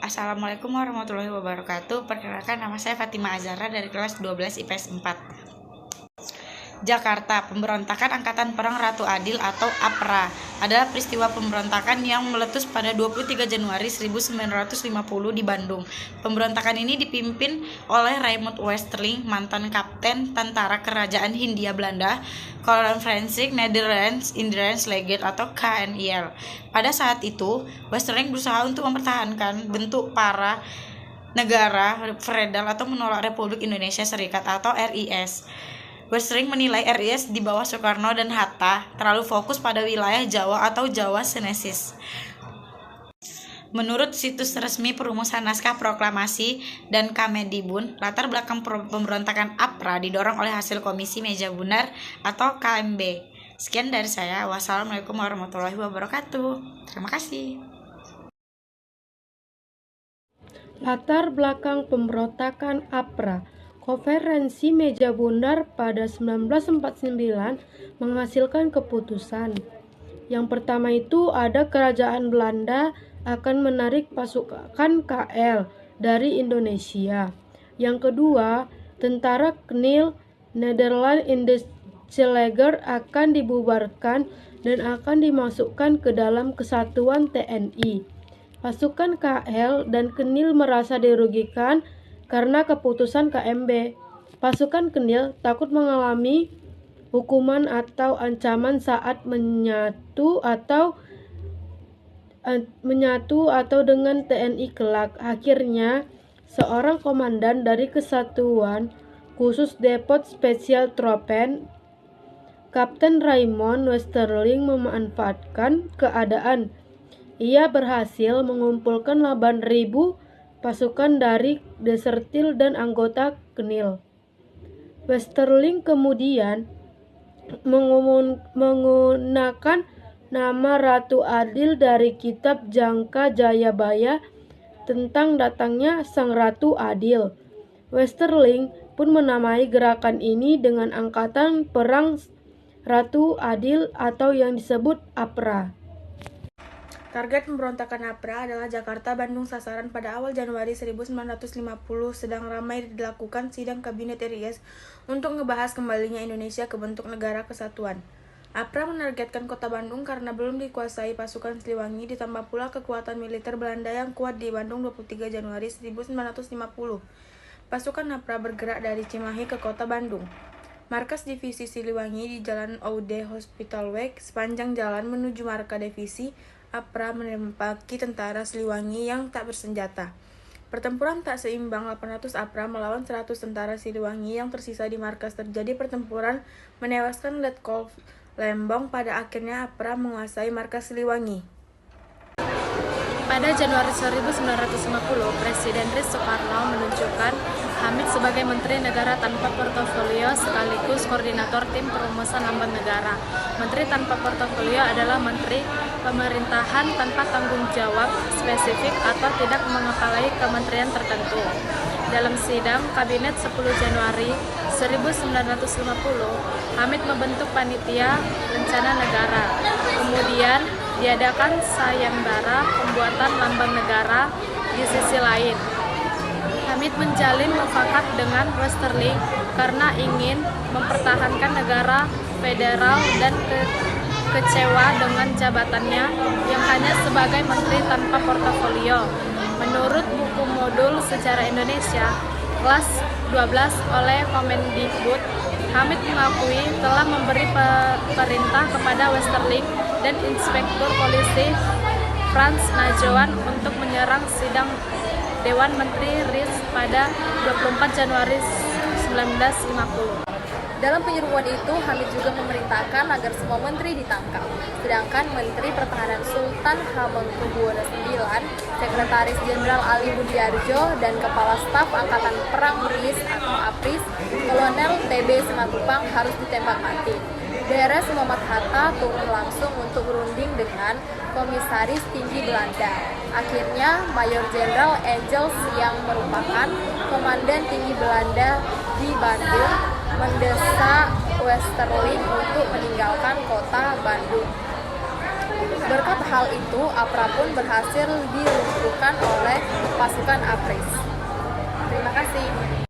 Assalamualaikum warahmatullahi wabarakatuh. Perkenalkan, nama saya Fatima Azhara dari kelas 12 IPS 4. Jakarta, pemberontakan Angkatan Perang Ratu Adil atau APRA adalah peristiwa pemberontakan yang meletus pada 23 Januari 1950 di Bandung. Pemberontakan ini dipimpin oleh Raymond Westerling, mantan kapten tentara kerajaan Hindia Belanda, Konferensi Nederlands Indisch Leger atau KNIL. Pada saat itu, Westerling berusaha untuk mempertahankan bentuk para negara feodal atau menolak Republik Indonesia Serikat atau RIS. Westerling menilai RIS di bawah Soekarno dan Hatta terlalu fokus pada wilayah Jawa atau Jawa Senesis. Menurut situs resmi Perumusan Naskah Proklamasi dan Kamendibun, latar belakang pemberontakan APRA didorong oleh hasil Komisi Meja Bundar atau KMB. Sekian dari saya. Wassalamualaikum warahmatullahi wabarakatuh. Terima kasih. Latar belakang pemberontakan APRA. Konferensi Meja Bundar pada 1949 menghasilkan keputusan. Yang pertama itu ada kerajaan Belanda akan menarik pasukan KL dari Indonesia. Yang kedua, tentara KNIL Nederlands Indisch Leger akan dibubarkan dan akan dimasukkan ke dalam kesatuan TNI. Pasukan KL dan KNIL merasa dirugikan karena keputusan KMB. Pasukan KNIL takut mengalami hukuman atau ancaman saat menyatu atau dengan TNI kelak. Akhirnya, seorang komandan dari Kesatuan Khusus Depot Special Troepen, Kapten Raymond Westerling, memanfaatkan keadaan. Ia berhasil mengumpulkan 8.000 pasukan dari desertil dan anggota KNIL. Westerling kemudian menggunakan nama Ratu Adil dari kitab Jangka Jayabaya tentang datangnya Sang Ratu Adil. Westerling pun menamai gerakan ini dengan Angkatan Perang Ratu Adil atau yang disebut APRA. Target pemberontakan APRA adalah Jakarta, Bandung. Sasaran pada awal Januari 1950 sedang ramai dilakukan sidang kabinet RIS untuk ngebahas kembalinya Indonesia ke bentuk negara kesatuan. APRA menargetkan kota Bandung karena belum dikuasai pasukan Siliwangi, ditambah pula kekuatan militer Belanda yang kuat di Bandung 23 Januari 1950. Pasukan APRA bergerak dari Cimahi ke kota Bandung. Markas Divisi Siliwangi di Jalan Oude Hospitalweg. Sepanjang jalan menuju markas divisi, APRA menembaki tentara Siliwangi yang tak bersenjata. Pertempuran tak seimbang 800 APRA melawan 100 tentara Siliwangi yang tersisa di markas. Terjadi pertempuran menewaskan Letkol Lembong. Pada akhirnya APRA menguasai markas Siliwangi. Pada Januari 1950, Presiden RIS Soekarno menunjukkan Hamid sebagai Menteri Negara tanpa portofolio sekaligus koordinator tim perumusan lamban negara. Menteri tanpa portofolio adalah menteri pemerintahan tanpa tanggung jawab spesifik atau tidak mengepalai kementerian tertentu. Dalam sidang Kabinet 10 Januari 1950, Hamid membentuk panitia rencana negara. Kemudian diadakan sayembara pembuatan lambang negara di sisi lain. Hamid menjalin mufakat dengan Westerling karena ingin mempertahankan negara federal dan kecewa dengan jabatannya yang hanya sebagai menteri tanpa portofolio. Menurut buku modul Sejarah Indonesia kelas 12 oleh Komendibun, Hamid mengakui telah memberi perintah kepada Westerling dan Inspektur Polisi Frans Najoan untuk menyerang sidang Dewan Menteri RIS pada 24 Januari 1950. Dalam penyeruan itu, Hamid juga memerintahkan agar semua menteri ditangkap. Sedangkan Menteri Pertahanan Sultan Hamengkubuwono IX, Sekretaris Jenderal Ali Budiarjo, dan Kepala Staf Angkatan Perang RIS atau APRIS, Kolonel TB Simatupang harus ditembak mati. Beres Muhammad Hatta turun langsung untuk berunding dengan Komisaris Tinggi Belanda. Akhirnya, Mayor Jenderal Engels yang merupakan Komandan Tinggi Belanda di Bandung mendesak Westerling untuk meninggalkan kota Bandung. Berkat hal itu, APRA pun berhasil dilumpuhkan oleh pasukan APRIS. Terima kasih.